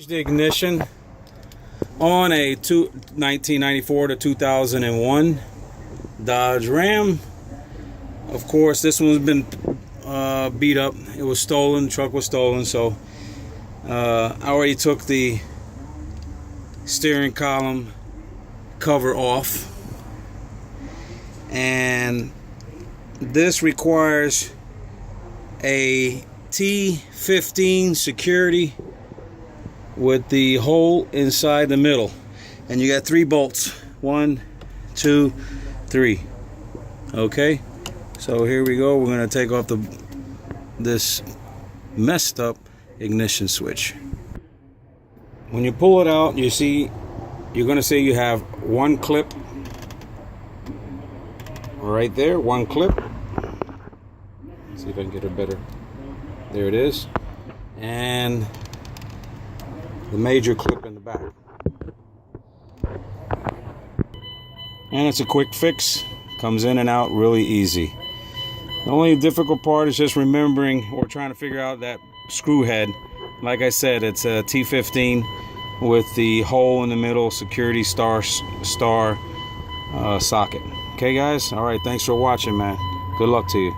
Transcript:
The ignition on a 1994 to 2001 Dodge Ram. Of course, this one's been beat up. It was stolen. The truck was stolen, so I already took the steering column cover off, and this requires a T15 security with the hole inside the middle, and you got 3 bolts. 1, 2, 3. Okay, so here we go. We're going to take off this messed up ignition switch. When you pull it out, you're going to see you have 1 clip right there. 1 clip. Let's see if I can get it better. There it is. And the major clip in the back. And it's a quick fix. Comes in and out really easy. The only difficult part is just remembering or trying to figure out that screw head. Like I said, it's a T15 with the hole in the middle, security star socket. Okay guys, all right, thanks for watching, man. Good luck to you.